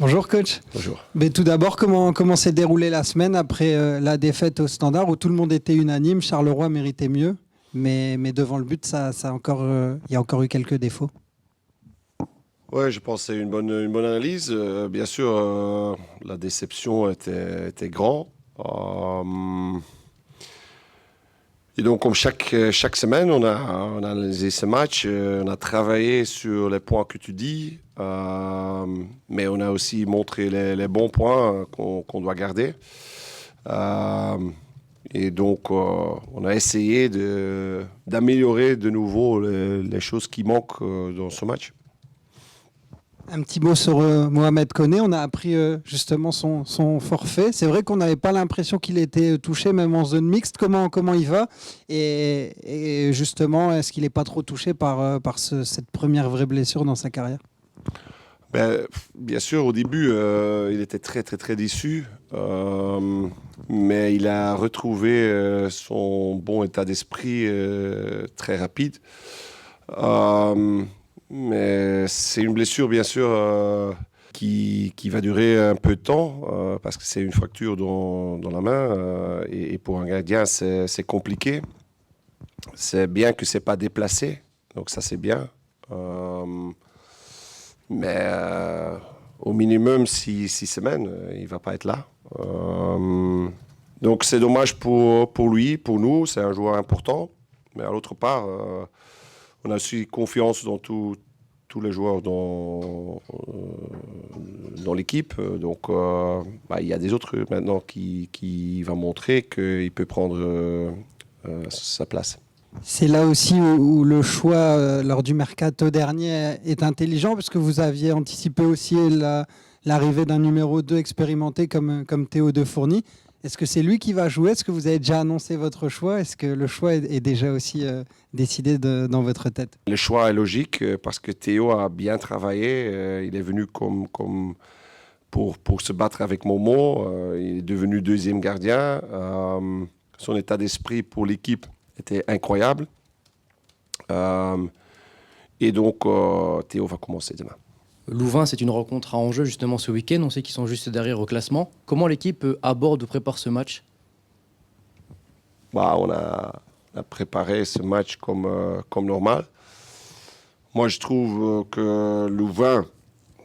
Bonjour coach. Bonjour. Mais tout d'abord, comment s'est déroulée la semaine après la défaite au Standard où tout le monde était unanime, Charleroi méritait mieux, mais devant le but, il y a encore eu quelques défauts. Ouais, je pense que c'est une bonne analyse. Bien sûr, la déception était grande. Et donc, comme chaque semaine, on a analysé ce match, on a travaillé sur les points que tu dis, mais on a aussi montré les bons points qu'on doit garder. Et donc, on a essayé d'améliorer de nouveau les choses qui manquent dans ce match. Un petit mot sur Mohamed Koné, on a appris justement son forfait. C'est vrai qu'on n'avait pas l'impression qu'il était touché, même en zone mixte. Comment il va et justement, est-ce qu'il n'est pas trop touché par cette première vraie blessure dans sa carrière? Bien sûr, au début, il était très, très, très déçu. Mais il a retrouvé son bon état d'esprit très rapide. Mais c'est une blessure, bien sûr, qui va durer un peu de temps, parce que c'est une fracture dans la main. Et pour un gardien, c'est compliqué. C'est bien que ce n'est pas déplacé, donc ça, c'est bien. Mais au minimum 6 semaines, il ne va pas être là. Donc c'est dommage pour lui, pour nous, c'est un joueur important. Mais à l'autre part, on a aussi confiance dans tous les joueurs dans l'équipe. Donc il y a des autres maintenant qui vont montrer qu'il peut prendre sa place. C'est là aussi où le choix lors du mercato dernier est intelligent, parce que vous aviez anticipé aussi l'arrivée d'un numéro 2 expérimenté comme Théo De Fourny. Est-ce que c'est lui qui va jouer? Est-ce que vous avez déjà annoncé votre choix? Est-ce que le choix est déjà aussi décidé dans votre tête? Le choix est logique parce que Théo a bien travaillé. Il est venu comme pour se battre avec Momo. Il est devenu deuxième gardien. Son état d'esprit pour l'équipe était incroyable. Et donc, Théo va commencer demain. Louvain, c'est une rencontre à enjeu justement ce week-end. On sait qu'ils sont juste derrière au classement. Comment l'équipe aborde ou prépare ce match? On a préparé ce match comme normal. Moi, je trouve que Louvain,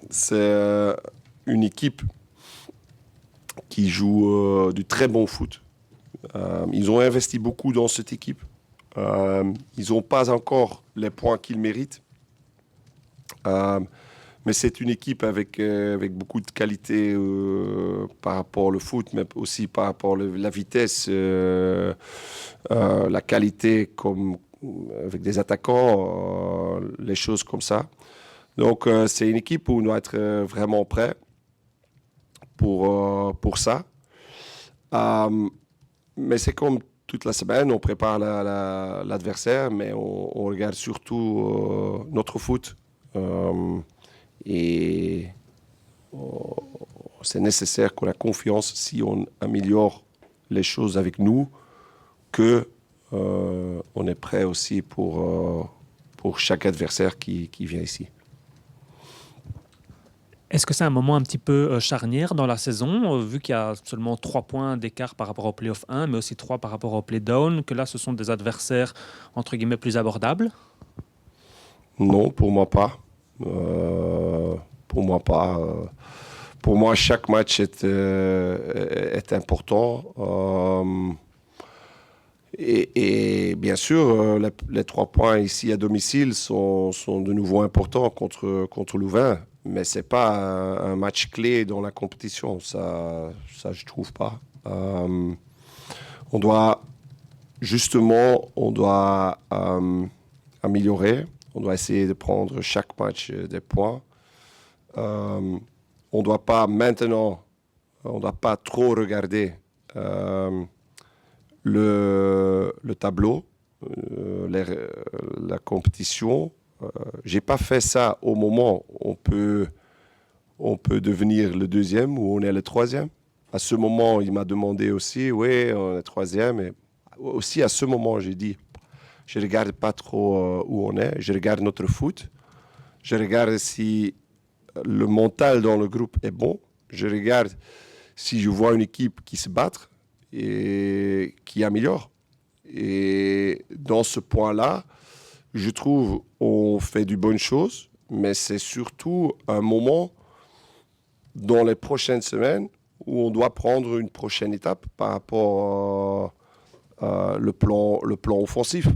c'est une équipe qui joue du très bon foot. Ils ont investi beaucoup dans cette équipe. Ils n'ont pas encore les points qu'ils méritent. Mais c'est une équipe avec beaucoup de qualité par rapport au foot, mais aussi par rapport à la vitesse, la qualité avec des attaquants, les choses comme ça. Donc c'est une équipe où on doit être vraiment prêt pour ça. Mais c'est comme toute la semaine, on prépare l'adversaire, mais on regarde surtout notre foot. Et c'est nécessaire qu'on ait confiance si on améliore les choses avec nous, que on est prêt aussi pour chaque adversaire qui vient ici. Est-ce que c'est un moment un petit peu charnière dans la saison, vu qu'il y a seulement 3 points d'écart par rapport au Play-off 1, mais aussi 3 par rapport au Play-down, que là, ce sont des adversaires, entre guillemets, plus abordables? Non, pour moi pas. Pour moi, chaque match est important. Et bien sûr, les 3 points ici à domicile sont de nouveau importants contre Louvain. Mais ce n'est pas un match clé dans la compétition. Ça je ne trouve pas. On doit améliorer. On doit essayer de prendre chaque match des points. On ne doit pas maintenant, on ne doit pas trop regarder le tableau, la compétition. Je n'ai pas fait ça au moment où on peut devenir le deuxième ou on est le troisième. À ce moment, il m'a demandé aussi, oui, on est troisième. Et aussi à ce moment, j'ai dit, je ne regarde pas trop où on est, je regarde notre foot. Je regarde si le mental dans le groupe est bon. Je regarde si je vois une équipe qui se bat et qui améliore. Et dans ce point-là, je trouve on fait de bonnes choses, mais c'est surtout un moment dans les prochaines semaines où on doit prendre une prochaine étape par rapport le plan offensif.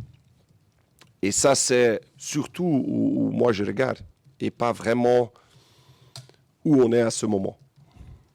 Et ça, c'est surtout où moi je regarde et pas vraiment où on est à ce moment.